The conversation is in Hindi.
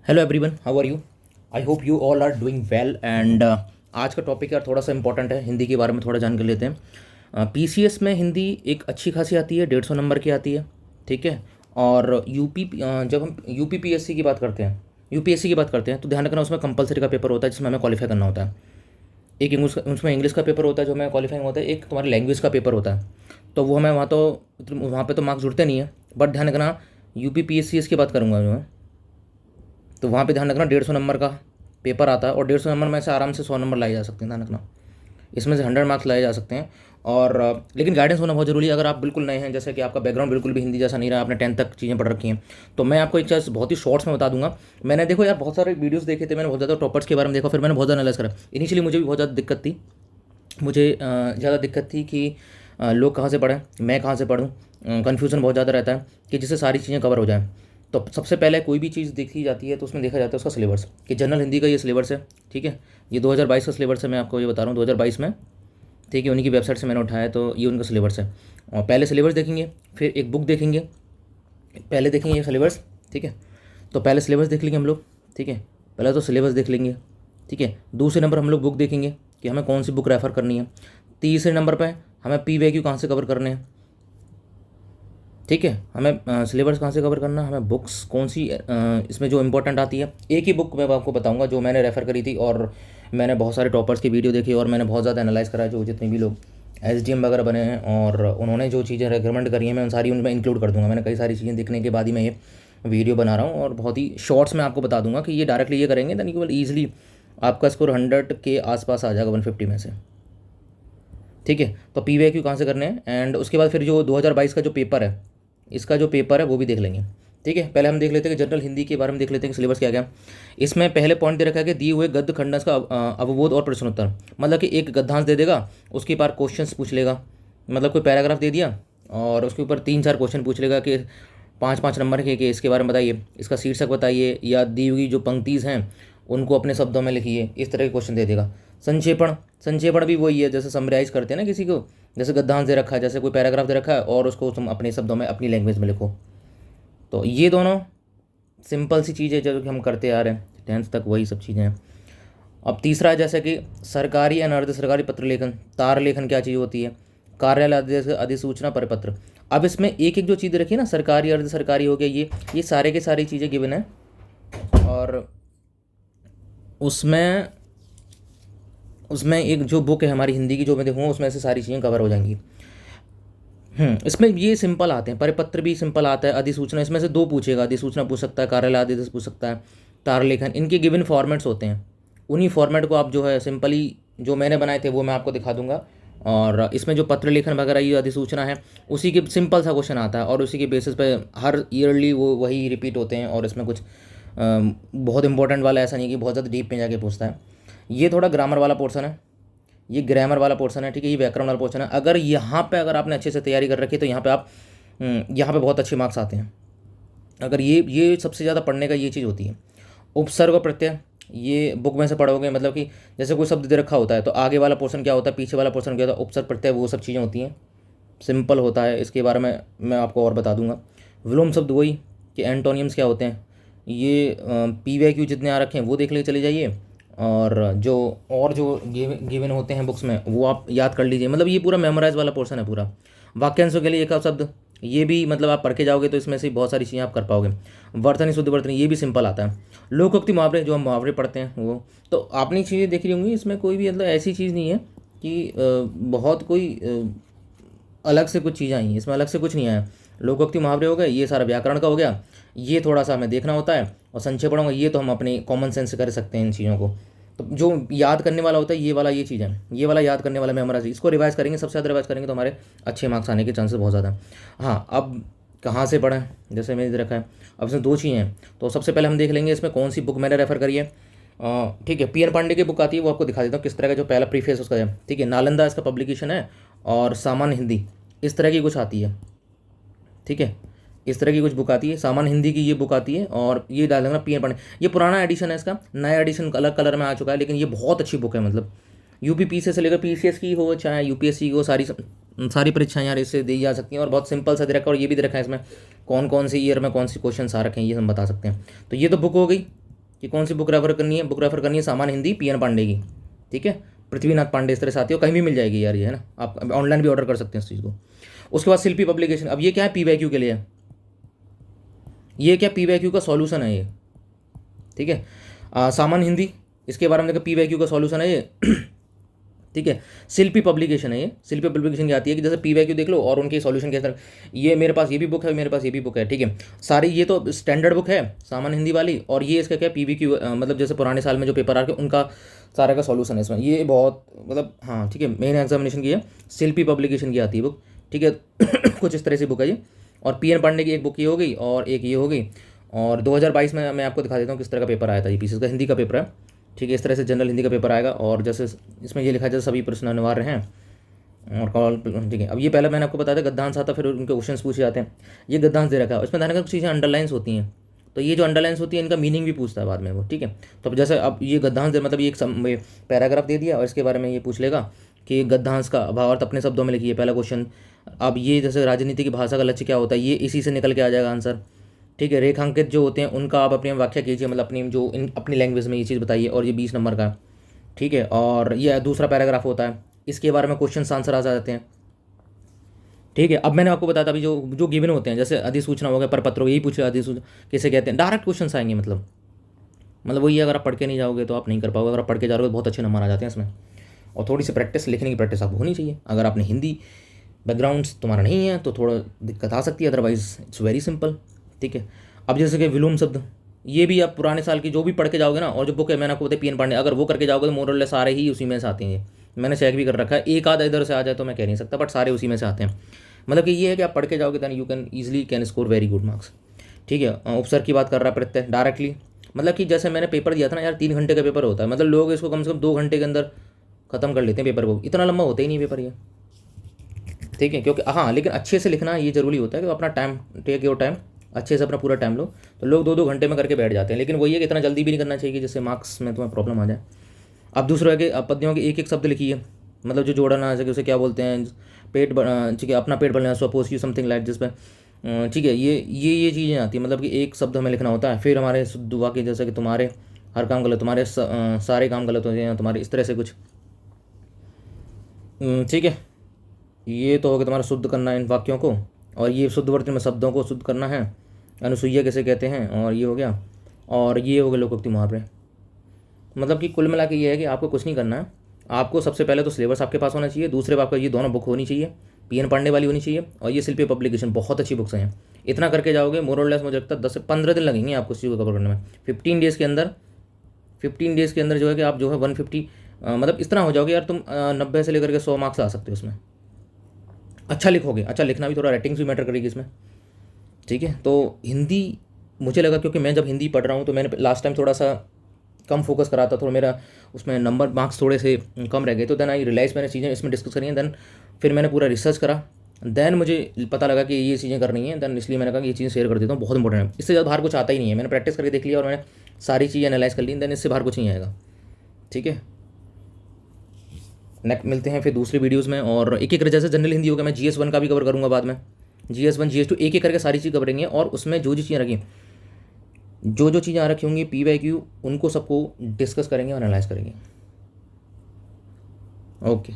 Hello everyone, how are you? I hope you all are doing well and आज का टॉपिक यार थोड़ा सा इंपॉर्टेंट है। हिंदी के बारे में थोड़ा जान कर लेते हैं। पीसीएस में हिंदी एक अच्छी खासी आती है, 150 नंबर की आती है। ठीक है। और जब हम यूपीपीएससी की बात करते हैं, यूपीएससी की बात करते हैं तो ध्यान रखना उसमें कंपलसरी का पेपर होता है जिसमें हमें क्वालिफाई करना होता है। एक इंग्लिश, उसमें इंग्लिश का पेपर होता है जो हमें क्वालिफाइंग होता है। एक तुम्हारी लैंग्वेज का पेपर होता है। तो वो हमें वहाँ पे तो मार्क्स जुड़ते नहीं है। बट ध्यान रखना, यूपीपीएससी की बात करूँगा जो है, तो वहाँ पे ध्यान रखना 150 नंबर का पेपर आता है और 150 नंबर में से आराम से 100 नंबर लाए जा सकते हैं। ध्यान रखना, इसमें से 100 मार्क्स लाए जा सकते हैं। और लेकिन गाइडेंस होना बहुत ज़रूरी है। अगर आप बिल्कुल नए हैं, जैसे कि आपका बैकग्राउंड बिल्कुल भी हिंदी जैसा नहीं रहा, आपने 10th तक चीज़ें पढ़ रखी हैं, तो मैं आपको एक चीज़ बहुत ही शॉर्ट्स में बता दूंगा। मैंने देखो यार बहुत सारे वीडियोस देखे थे, मैंने बहुत ज़्यादा टॉपर्स के बारे में देखा, फिर मैंने बहुत ज़्यादा एनालाइज करा। इनिशियली मुझे भी बहुत ज़्यादा दिक्कत थी। मुझे ज़्यादा दिक्कत थी कि लोग कहाँ से पढ़ें, मैं कहाँ से पढ़ूँ। कन्फ्यूज़न बहुत ज़्यादा रहता है कि जिससे सारी चीज़ें कवर हो जाएँ। तो सबसे पहले कोई भी चीज़ देखी जाती है तो उसमें देखा जाता है उसका सिलेबस, कि जनरल हिंदी का ये सिलेबस है। ठीक है, ये 2022 का सिलेबस है, मैं आपको ये बता रहा हूँ 2022 में। ठीक है, उन्हीं की वेबसाइट से मैंने उठाया, तो ये उनका सिलेबस है। और पहले सिलेबस देखेंगे, फिर एक बुक देखेंगे, पहले देखेंगे ये सिलेबस। ठीक है, तो पहले सिलेबस देख लेंगे हम लोग। ठीक है, पहले तो सिलेबस देख लेंगे। ठीक है, दूसरे नंबर हम लोग बुक देखेंगे कि हमें कौन सी बुक रेफ़र करनी है। तीसरे नंबर पे हमें पीवाईक्यू कहाँ से कवर करने हैं। ठीक है, हमें सिलेबस कहाँ से कवर करना है, हमें बुक्स कौन सी इसमें जो इंपॉर्टेंट आती है। एक ही बुक मैं आपको बताऊंगा जो मैंने रेफ़र करी थी, और मैंने बहुत सारे टॉपर्स की वीडियो देखी और मैंने बहुत ज़्यादा एनालाइज करा, जो जितने भी लोग एसडीएम वगैरह बने हैं और उन्होंने जो चीज़ें रिकमेंड करी हैं मैं उन सारी उनमें इंक्लूड कर दूंगा। मैंने कई सारी चीज़ें देखने के बाद ही मैं ये वीडियो बना रहा हूँ, और बहुत ही शॉर्ट्स में आपको बता दूंगा कि ये डायरेक्टली ये करेंगे देन यू विल ईजिली आपका स्कोर 100 के आसपास आ जाएगा, 150 में से। ठीक है, तो पीवाईक्यू कहाँ से करने हैं, एंड उसके बाद फिर जो 2022 का जो पेपर है, इसका जो पेपर है वो भी देख लेंगे। ठीक है, पहले हम देख लेते हैं कि जनरल हिंदी के बारे में देख लेते हैं कि सिलेबस क्या क्या है। इसमें पहले पॉइंट दे रखा है कि दिए हुए गद्य खंडांश का अवबोध और प्रश्नोत्तर। मतलब कि एक गद्यांश दे देगा, उसके पार क्वेश्चंस पूछ लेगा। मतलब कोई पैराग्राफ दे दिया और उसके ऊपर 3-4 क्वेश्चन पूछ लेगा कि 5-5 नंबर के कि इसके बारे में बताइए, इसका शीर्षक बताइए, या दी हुई जो पंक्तिज हैं उनको अपने शब्दों में लिखिए। इस तरह के क्वेश्चन दे देगा। संक्षेपण, संक्षेपण भी वही है जैसे समराइज करते हैं ना किसी को, जैसे गद्यांश दे रखा है, जैसे कोई पैराग्राफ दे रखा है और उसको तुम अपने शब्दों में अपनी लैंग्वेज में लिखो। तो ये दोनों सिंपल सी चीज़ें जो कि हम करते आ रहे हैं 10th तक, वही सब चीज़ें हैं। अब तीसरा है जैसे कि सरकारी या अर्ध सरकारी पत्र लेखन। तार लेखन क्या चीज़ होती है, कार्यालय आदेश, अधिसूचना, परिपत्र। अब इसमें एक एक जो चीज़ रखी है ना, सरकारी अर्ध सरकारी हो गया, ये सारे के सारी चीज़ें गिवन है। और उसमें उसमें एक जो बुक है हमारी हिंदी की जो मैं देखूँगा उसमें से सारी चीज़ें कवर हो जाएंगी। इसमें ये सिंपल आते हैं, परिपत्र भी सिंपल आता है, अधिसूचना इसमें से दो पूछेगा, अधिसूचना पूछ सकता है, कार्यालय आदेश पूछ सकता है, तार लेखन। इनके गिवन फॉर्मेट्स होते हैं, उन्हीं फॉर्मेट को आप जो है सिंपली जो मैंने बनाए थे वो मैं आपको दिखा दूंगा। और इसमें जो पत्र लेखन वगैरह ये अधिसूचना है, उसी के सिंपल सा क्वेश्चन आता है और उसी के बेसिस पे हर ईयरली वो वही रिपीट होते हैं। और इसमें कुछ बहुत इंपॉर्टेंट वाला ऐसा नहीं कि बहुत ज़्यादा डीप में जाके पूछता है। ये थोड़ा ग्रामर वाला पोर्सन है, ये ग्रामर वाला पोर्शन है। ठीक है, ये व्याकरण वाला पोर्शन है। अगर यहाँ पे अगर आपने अच्छे से तैयारी कर रखी है तो यहाँ पे आप यहाँ पे बहुत अच्छे मार्क्स आते हैं। अगर ये सबसे ज़्यादा पढ़ने का ये चीज़ होती है। उपसर्ग और प्रत्यय, ये बुक में से पढ़ोगे, मतलब कि जैसे कोई शब्द दे रखा होता है तो आगे वाला पोर्शन क्या होता है, पीछे वाला पोर्शन क्या होता है, उपसर्ग प्रत्यय, वो सब चीज़ें होती हैं। सिंपल होता है, इसके बारे में मैं आपको और बता दूंगा। विलोम शब्द वही कि एंटोनियम्स क्या होते हैं। ये पीवाईक्यू जितने आ रखे हैं वो देख ले चले जाइए, और जो गिवन होते हैं बुक्स में वो आप याद कर लीजिए। मतलब ये पूरा मेमोराइज वाला पोर्शन है पूरा। वाक्यांशों के लिए एक शब्द, ये भी मतलब आप पढ़ के जाओगे तो इसमें से बहुत सारी चीज़ें आप कर पाओगे। वर्तनी शुद्ध वर्तनी, ये भी सिंपल आता है। लोकोक्ति मुहावरे, जो हम मुहावरे पढ़ते हैं वो तो आपने चीज़ें देख रही होंगी। इसमें कोई भी मतलब ऐसी चीज़ नहीं है कि बहुत कोई अलग से कुछ चीज़ें आई हैं, इसमें अलग से कुछ नहीं आया। लोकोक्ति मुहावरे हो गए, ये सारा व्याकरण का हो गया, ये थोड़ा सा हमें देखना होता है। और संक्षेपण होगा, ये तो हम अपने कॉमन सेंस से कर सकते हैं इन चीज़ों को। तो जो याद करने वाला होता है ये वाला, ये चीज़ है, ये वाला याद करने वाला मेमोराइज, इसको रिवाइज करेंगे, सबसे ज़्यादा रिवाइज करेंगे तो हमारे अच्छे मार्क्स आने के चांसेस बहुत ज़्यादा हैं। हाँ, अब कहाँ से पढ़ें, जैसे मैंने रखा है। अब इसमें दो चीज़ें हैं, तो सबसे पहले हम देख लेंगे इसमें कौन सी बुक मैंने रेफ़र करी है। ठीक है, पी एन पांडे की बुक आती है, वो आपको दिखा देता हूँ किस तरह का जो पहला प्रीफेस उसका है। ठीक है, नालंदा इसका पब्लिकेशन है, और सामान्य हिंदी इस तरह की कुछ आती है। ठीक है, इस तरह की कुछ बुक आती है, सामान्य हिंदी की ये बुक आती है, और ये डाल देना पी एन पांडे। ये पुराना एडिशन है, इसका नया एडिशन अलग कलर में आ चुका है, लेकिन ये बहुत अच्छी बुक है। मतलब यूपीपीसी से लेकर पीसीएस की हो चाहे यूपीएससी की हो, सारी परीक्षाएं यार इससे दी जा सकती हैं। और बहुत सिंपल सा दे रखा है, और ये भी दे रखा है इसमें कौन कौन सी ईयर में कौन से क्वेश्चन आ रखे हैं, ये हम बता सकते हैं। तो ये तो बुक हो गई। कि कौन सी बुक रेफर करनी है। बुक रेफर करनी है सामान्य हिंदी पी एन पांडे की, ठीक है, पृथ्वीनाथ पांडे इस तरह से आती है, कहीं भी मिल जाएगी यार ये, है ना, आप ऑनलाइन भी ऑर्डर कर सकते हैं इस चीज़ को। उसके बाद शिल्पी पब्लिकेशन, अब ये क्या है, पी वाई क्यू के लिए, ये क्या पी वाई क्यू का सॉल्यूशन है ये, ठीक है। सामान्य हिंदी, इसके बारे में देखो, पी वाई क्यू का सॉल्यूशन है ये ठीक है। शिल्पी पब्लिकेशन है ये, शिल्पी पब्लिकेशन की आती है कि जैसे पी वाई क्यू देख लो और उनके सॉल्यूशन के तरह, ये मेरे पास ये भी बुक है, मेरे पास ये भी बुक है, ठीक है। सारी ये तो स्टैंडर्ड बुक है सामान्य हिंदी वाली, और ये इसका क्या पी वी क्यू, मतलब जैसे पुराने साल में जो पेपर आ के उनका सारा का सॉल्यूशन है इसमें, ये बहुत मतलब हाँ ठीक है, मेन एग्जामिनेशन की है, शिल्पी पब्लिकेशन की आती है बुक, ठीक है कुछ इस तरह से बुक है ये। और पी एन पांडे की एक बुक ये हो गई और एक ये हो गई। और 2022 में मैं आपको दिखा देता हूँ किस तरह का पेपर आया था, ये पीसीएस का हिंदी का पेपर है, ठीक है। इस तरह से जनरल हिंदी का पेपर आएगा, और जैसे इसमें ये लिखा है जैसे सभी प्रश्न अनिवार्य हैं और कॉल, ठीक है। अब ये पहले मैंने आपको बताया था गद्यांश आता, फिर उनके क्वेश्चन पूछे जाते हैं, ये गद्यांश दे रखा है, इसमें ध्यान रखना कुछ चीज़ें अंडरलाइंस होती हैं, तो ये जो अंडरलाइंस होती है इनका मीनिंग भी पूछता है बाद में वो, ठीक है। तो अब जैसे अब ये गद्यांश दे, मतलब ये एक पैराग्राफ दे दिया और इसके बारे में ये पूछ लेगा कि गद्यांश का भावार्थ अपने शब्दों में लिखिए, पहला क्वेश्चन। अब ये जैसे राजनीति की भाषा का लक्ष्य क्या होता है, ये इसी से निकल के आ जाएगा आंसर, ठीक है। रेखांकित जो होते हैं उनका आप अपनी व्याख्या कीजिए, मतलब अपनी जो अपनी लैंग्वेज में ये चीज़ बताइए, और ये 20 नंबर का, ठीक है। और ये दूसरा पैराग्राफ होता है, इसके बारे में क्वेश्चन आंसर आ जाते हैं, ठीक है। अब मैंने आपको बताया था अभी जो जो गिवन होते हैं, जैसे अधिसूचना हो गया, परपत्र हो, यही पूछे अधिसूचना किसे कहते हैं, डायरेक्ट क्वेश्चन आएंगे, मतलब वही, अगर आप पढ़ के नहीं जाओगे तो आप नहीं कर पाओगे, अगर आप पढ़ के जा रहे हो तो बहुत अच्छे नंबर आ जाते हैं इसमें। और थोड़ी सी प्रैक्टिस, लिखने की प्रैक्टिस आपको होनी चाहिए, अगर आपने हिंदी बैकग्राउंड तुम्हारा नहीं है तो थोड़ा दिक्कत आ सकती है, अदरवाइज इट्स वेरी सिंपल, ठीक है। अब जैसे कि विलोम शब्द, ये भी आप पुराने साल की जो भी पढ़ के जाओगे ना, और जो बुक है मैंने आपको बताया पी एन पांडे, अगर वो करके जाओगे तो मोरल सारे ही उसी में से आते हैं, मैंने चेक भी कर रखा है, एक आधा इधर से आ जाए तो मैं कह नहीं सकता, बट सारे उसी में से आते हैं। मतलब कि ये है कि आप पढ़ के जाओगे then you can easily can score very good marks, ठीक है। उपसर्ग की बात कर रहा है प्रत्यय डायरेक्टली, मतलब कि जैसे मैंने पेपर दिया था ना यार, 3 घंटे का पेपर होता है, मतलब लोग इसको कम से कम 2 घंटे के अंदर खत्म कर लेते हैं पेपर को, इतना लंबा होता ही नहीं पेपर ये, ठीक है। क्योंकि हाँ, लेकिन अच्छे से लिखना ये जरूरी होता है कि अपना टाइम, टेक योर टाइम, अच्छे से अपना पूरा टाइम लो, तो लोग 2-2 घंटे में करके बैठ जाते हैं, लेकिन वही है कि इतना जल्दी भी नहीं करना चाहिए कि जिससे मार्क्स में तुम्हें प्रॉब्लम आ जाए। अब दूसरा है कि आप पद्यों के एक एक शब्द लिखिए, मतलब जो जोड़ा ना आ सके उसे क्या बोलते हैं, पेट, ठीक है, अपना पेट भरना, सपोज यू समथिंग लाइक, जिस पर ठीक है, ये चीज़ें आती हैं, मतलब कि एक शब्द हमें लिखना होता है, फिर हमारे शुद्ध वाक्य जैसे कि तुम्हारे हर काम गलत, तुम्हारे सारे काम गलत हो जाए तुम्हारे, इस तरह से कुछ, ठीक है। ये तो हो गया तुम्हारा शुद्ध करना इन वाक्यों को, और ये शुद्ध वर्तन में शब्दों को शुद्ध करना है, अनुसुईया कैसे कहते हैं, और ये हो गया, और ये हो गया लोकोक्ति मुहावरे। मतलब कि कुल मिला के ये है कि आपको कुछ नहीं करना है, आपको सबसे पहले तो सिलेबस आपके पास होना चाहिए, दूसरे आपका ये दोनों बुक होनी चाहिए, पी एन पांडे वाली होनी चाहिए, और ये शिल्पी पब्लिकेशन बहुत अच्छी बुक्स हैं। इतना करके जाओगे मोर और लेस मुझे लगता है 10 से 15 दिन लगेंगे आपको इस चीज़ को कवर करने में, 15 डेज़ के अंदर, 15 डेज़ के अंदर जो है कि आप जो है 150, मतलब इस तरह हो जाओगे यार तुम, 90 से लेकर के 100 मार्क्स आ सकते हो उसमें, अच्छा लिखोगे। अच्छा लिखना भी, थोड़ा राइटिंग्स भी मैटर करेगी इसमें, ठीक है। तो हिंदी मुझे लगा, क्योंकि मैं जब हिंदी पढ़ रहा हूँ तो मैंने लास्ट टाइम थोड़ा सा कम फोकस करा था, थोड़ा मेरा उसमें नंबर मार्क्स थोड़े से कम रह गए, तो देन आई रियलाइज़, मैंने चीज़ें इसमें डिस्कस करी हैं, देन फिर मैंने पूरा रिसर्च करा, देन मुझे पता लगा कि ये चीज़ें करनी है, देन इसलिए मैंने कहा कि ये चीज़ें शेयर कर देता हूँ, बहुत इंपॉर्टेंट है, इससे ज़्यादा बाहर कुछ आता ही नहीं है, मैंने प्रैक्टिस करके देख लिया और मैंने सारी चीज़ें एनालाइज कर ली, देन इससे बाहर कुछ नहीं आएगा, ठीक है। नेक्स्ट मिलते हैं फिर दूसरी वीडियोज़ में, और एक एक जैसे जनरल हिंदी होगा, मैं GS1 का भी कवर करूँगा बाद में, GS1 GS2 एक एक करके सारी चीज़ कवरेंगे, और उसमें जो चीज़ें रखी, जो चीज़ें आ रखी होंगी PYQ, उनको सबको डिस्कस करेंगे और एनालाइज करेंगे। ओके।